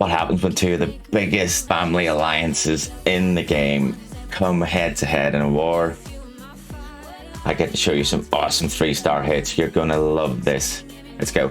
what happens when two of the biggest family alliances in the game come head to head in a war. I get to show you some awesome 3-star hits. You're gonna love this. Let's go.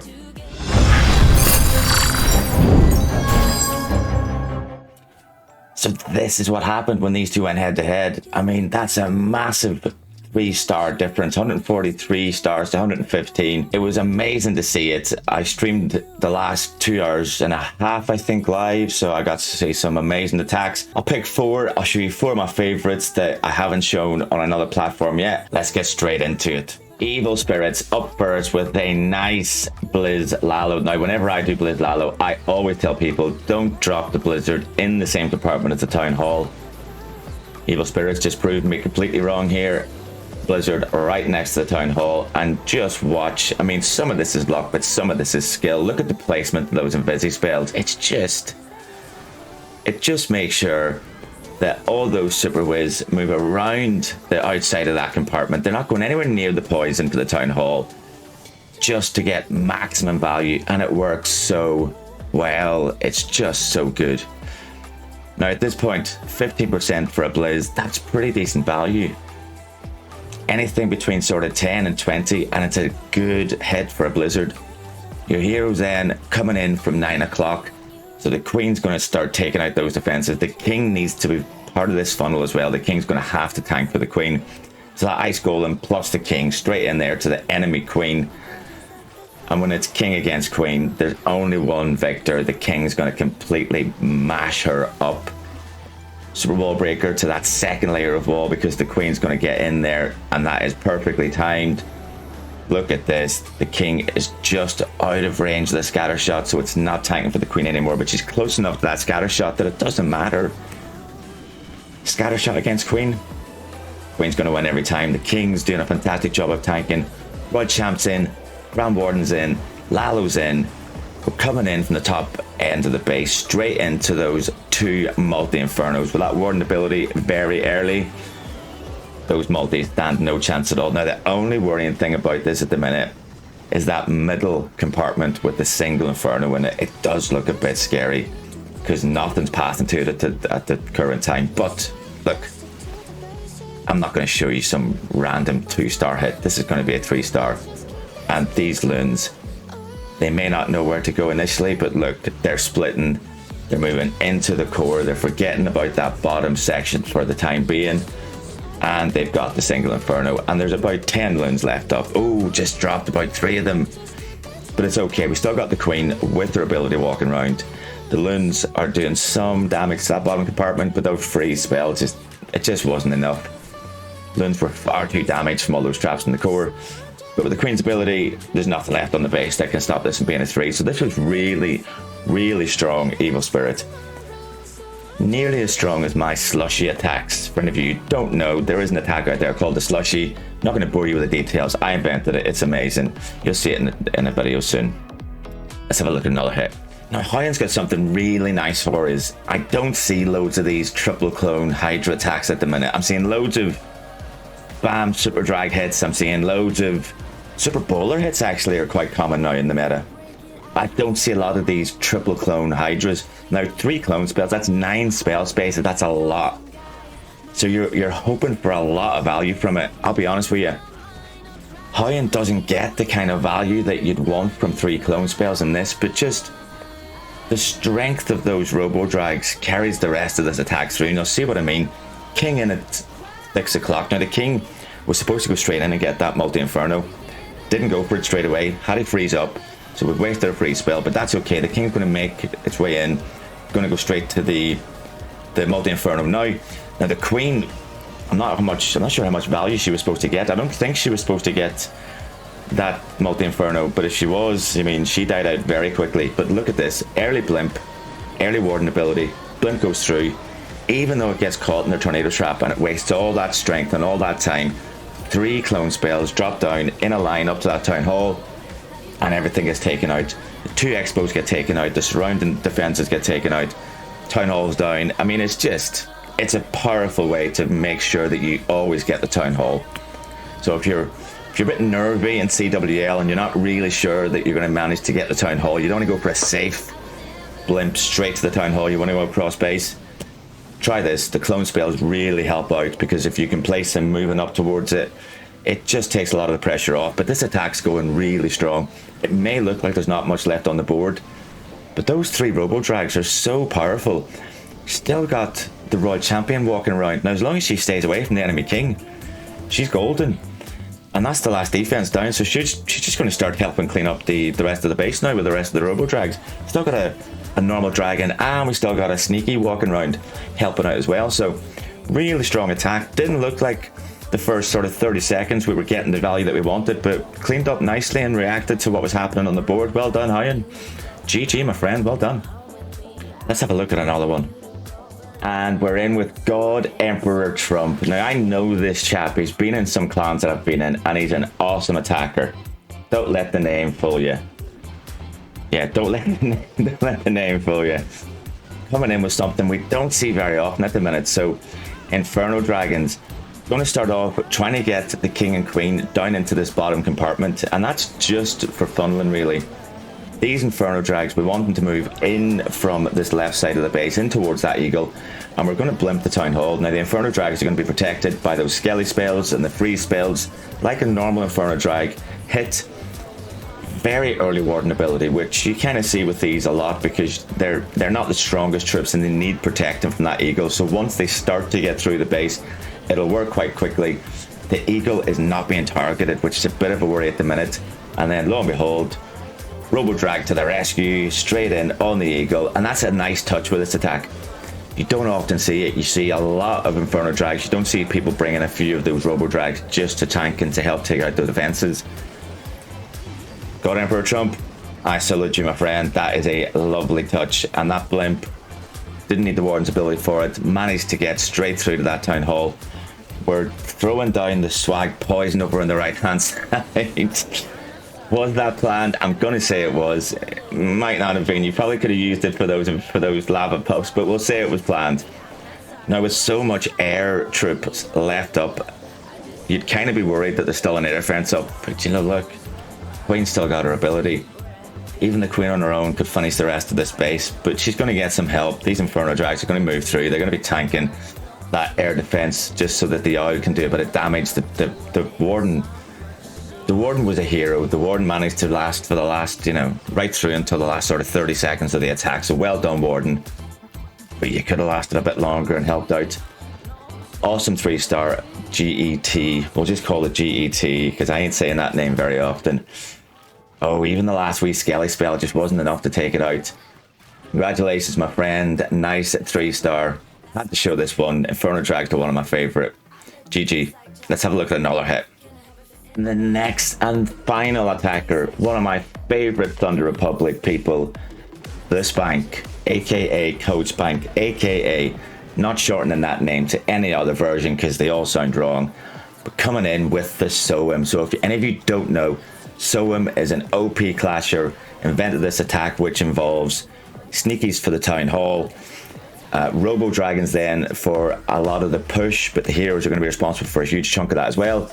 So this is what happened when these two went head to head. I mean, that's a massive 3-star difference, 143 stars to 115. It was amazing to see it. I streamed the last 2 hours and a half, I think, live, so I got to see some amazing attacks. I'll pick 4. I'll show you 4 of my favorites that I haven't shown on another platform yet. Let's get straight into it. Evil Spirits up first with a nice BlizzLalo. Now, whenever I do BlizzLalo, I always tell people, don't drop the Blizzard in the same department as the Town Hall. Evil Spirits just proved me completely wrong here. Blizzard right next to the Town Hall, and just watch. I mean, some of this is luck, but some of this is skill. Look at the placement of those Invisi spells. It just makes sure that all those Super Wiz move around the outside of that compartment. They're not going anywhere near the poison for the Town Hall, just to get maximum value, and it works so well. It's just so good. Now at this point, 15% for a Blizz, that's pretty decent value. Anything between sort of 10 and 20, and it's a good hit for a Blizzard. Your heroes then coming in from 9 o'clock, so the Queen's going to start taking out those defenses. The King needs to be part of this funnel as well. The King's going to have to tank for the Queen, so that Ice Golem plus the King straight in there to the enemy Queen. And when it's King against Queen, there's only one victor. The King's going to completely mash her up. Super Wall Breaker to that second layer of wall, because the Queen's going to get in there, and that is perfectly timed. Look at this. The King is just out of range of the scatter shot, so it's not tanking for the Queen anymore, but she's close enough to that scatter shot that it doesn't matter. Scatter shot against Queen. Queen's going to win every time. The King's doing a fantastic job of tanking. Rod Champ's in, Grand Warden's in, Lalo's in. We're coming in from the top end of the base straight into those 2 multi-infernos with that Warden ability very early. Those multis stand no chance at all. Now, the only worrying thing about this at the minute is that middle compartment with the single inferno in it. It does look a bit scary because nothing's passing to it at the current time. But look, I'm not going to show you some random 2-star hit. This is going to be a 3-star. And these loons, they may not know where to go initially, but look, they're splitting. They're moving into the core. They're forgetting about that bottom section for the time being. And they've got the single inferno. And there's about 10 loons left up. Oh, just dropped about 3 of them. But it's okay. We still got the Queen with her ability walking around. The loons are doing some damage to that bottom compartment, but those freeze spells, it just wasn't enough. Loons were far too damaged from all those traps in the core. But with the Queen's ability, there's nothing left on the base that can stop this from being a 3. So this was really, really strong Evil Spirit. Nearly as strong as my slushy attacks. For any of you who don't know, there is an attack out there called the slushy. I'm not going to bore you with the details. I invented it. It's amazing. You'll see it in a video soon. Let's have a look at another hit. Now, Hyan's got something really nice for us. I don't see loads of these triple clone hydra attacks at the minute. I'm seeing loads of bam super drag hits. I'm seeing loads of super bowler hits actually are quite common now in the meta. I don't see a lot of these triple clone hydras. Now 3 clone spells, that's 9 spell spaces, that's a lot. So you're hoping for a lot of value from it. I'll be honest with you, Hyan doesn't get the kind of value that you'd want from 3 clone spells in this, but just the strength of those robodrags carries the rest of this attack through. You'll see what I mean. King in at 6 o'clock. Now the King was supposed to go straight in and get that multi-inferno. Didn't go for it straight away. Had it freeze up. So we've wasted a free spell, but that's okay. The King's going to make its way in. Going to go straight to the multi-inferno now. Now the Queen, I'm not sure how much value she was supposed to get. I don't think she was supposed to get that multi-inferno, but if she was, I mean, she died out very quickly. But look at this. Early blimp, early warden ability. Blimp goes through. Even though it gets caught in the tornado trap and it wastes all that strength and all that time, 3 clone spells drop down in a line up to that town hall, and everything gets taken out. The 2 expos get taken out, the surrounding defenses get taken out, town hall's down. I mean, it's a powerful way to make sure that you always get the town hall. So if you're a bit nervy in CWL and you're not really sure that you're going to manage to get the town hall, you'd only go for a safe blimp straight to the town hall. You want to go across base. Try this. The clone spells really help out, because if you can place them moving up towards it, it just takes a lot of the pressure off. But this attack's going really strong. It may look like there's not much left on the board, but those 3 robodrags are so powerful. Still got the Royal Champion walking around. Now, as long as she stays away from the enemy king, she's golden. And that's the last defense down, so she's just going to start helping clean up the rest of the base now with the rest of the robodrags. Still got a normal dragon, and we still got a sneaky walking around helping out as well. So really strong attack. Didn't look like the first sort of 30 seconds we were getting the value that we wanted, but cleaned up nicely and reacted to what was happening on the board. Well done, Hyan. GG, my friend, well done. Let's have a look at another one. And we're in with God Emperor Trump. Now, I know this chap. He's been in some clans that I've been in, and he's an awesome attacker. Don't let the name fool you. Yeah, don't let the name fool you. Coming in with something we don't see very often at the minute. So, Inferno Dragons. Going to start off trying to get the king and queen down into this bottom compartment, and that's just for funneling, really. These Inferno Drags, we want them to move in from this left side of the base in towards that eagle, and we're going to blimp the town hall. Now, the Inferno Drags are going to be protected by those skelly spells and the freeze spells. Like a normal Inferno Drag, hit very early warden ability, which you kind of see with these a lot, because they're not the strongest troops and they need protecting from that eagle. So once they start to get through the base, it'll work quite quickly. The eagle is not being targeted, which is a bit of a worry at the minute. And then lo and behold, robodrag to the rescue, straight in on the eagle, and that's a nice touch with this attack. You don't often see it. You see a lot of Inferno Drags. You don't see people bringing a few of those robodrags just to tank and to help take out the defenses. God Emperor Trump, I salute you, my friend. That is a lovely touch, and that blimp didn't need the warden's ability for it. Managed to get straight through to that town hall. We're throwing down the swag poison over on the right hand side. Was that planned? I'm gonna say it was. It might not have been. You probably could have used it for those lava puffs, but we'll say it was planned. Now, with so much air troops left up, you'd kind of be worried that there's still an air defense up. But you know, look, Queen's still got her ability. Even the Queen on her own could finish the rest of this base, but she's going to get some help. These Inferno Drags are going to move through. They're going to be tanking that air defense just so that the owl can do a bit of damage. The warden. The warden was a hero. The warden managed to last for the last, right through until the last sort of 30 seconds of the attack. So well done, warden. But you could have lasted a bit longer and helped out. Awesome 3-star GET. We'll just call it GET because I ain't saying that name very often. Oh, even the last wee skelly spell just wasn't enough to take it out. Congratulations, my friend. Nice 3-star. Had to show this one. Inferno Drags to one of my favorite. GG. Let's have a look at another hit. And the next and final attacker, one of my favorite Thunder Republic people, the Spank, aka Code Spank, aka not shortening that name to any other version because they all sound wrong, but coming in with the Soham. So if any of you don't know, Soham is an OP clasher, invented this attack which involves sneakies for the town hall, robo dragons then for a lot of the push, but the heroes are going to be responsible for a huge chunk of that as well.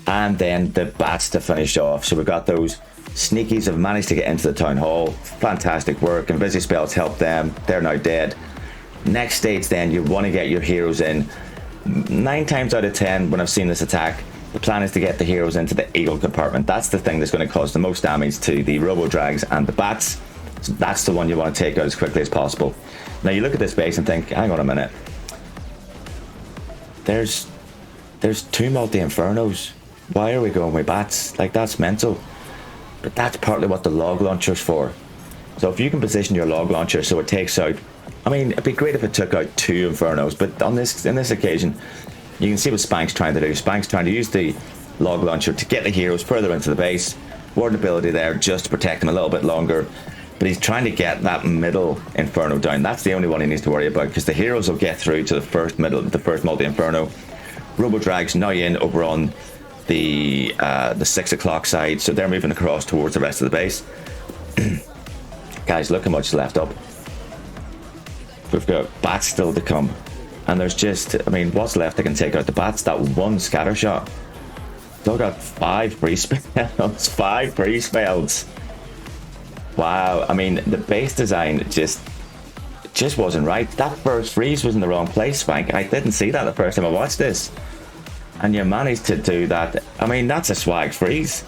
And then the bats to finish off. So we've got those sneakies have managed to get into the town hall. Fantastic work. And busy spells help them. They're now dead. Next stage then, you want to get your heroes in. 9 times out of 10 when I've seen this attack, the plan is to get the heroes into the eagle compartment. That's the thing that's going to cause the most damage to the robo drags and the bats. So that's the one you want to take out as quickly as possible. Now you look at this base and think, hang on a minute. There's 2 multi-infernos. Why are we going with bats? Like, that's mental. But that's partly what the log launcher's for. So if you can position your log launcher so it takes out, I mean, it'd be great if it took out 2 infernos, but on in this occasion, you can see what Spank's trying to do. Spank's trying to use the log launcher to get the heroes further into the base. Warden ability there just to protect them a little bit longer. But he's trying to get that middle inferno down. That's the only one he needs to worry about, because the heroes will get through to the first multi-inferno. Robo Drags now in over on the 6 o'clock side, so they're moving across towards the rest of the base. Guys, look how much is left up. We've got bats still to come, and there's just, I mean, what's left that can take out the bats? That one scatter shot. Still got 5 free spells. 5 free spells. Wow, I mean, the base design just wasn't right. That first freeze was in the wrong place, Spank. I didn't see that the first time I watched this. And you managed to do that. I mean, that's a swag freeze.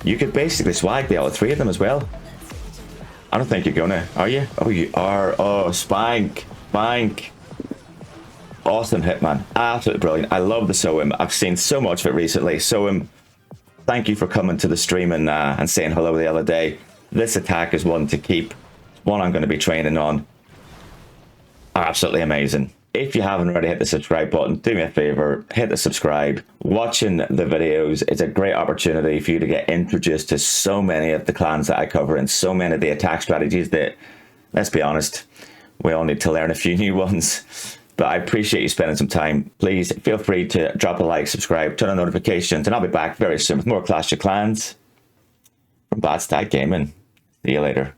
You could basically swag the other three of them as well. I don't think you're gonna, are you? Oh, you are. Oh, Spank. Spank. Awesome hit, man. Absolutely brilliant. I love the Soham. I've seen so much of it recently. Soham, thank you for coming to the stream and saying hello the other day. This attack is one to keep. One I'm going to be training on. Absolutely amazing. If you haven't already hit the subscribe button, do me a favor, hit the subscribe. Watching the videos is a great opportunity for you to get introduced to so many of the clans that I cover and so many of the attack strategies that, let's be honest, we all need to learn a few new ones. But I appreciate you spending some time. Please feel free to drop a like, subscribe, turn on notifications, and I'll be back very soon with more Clash of Clans from BadStag Gaming. See you later.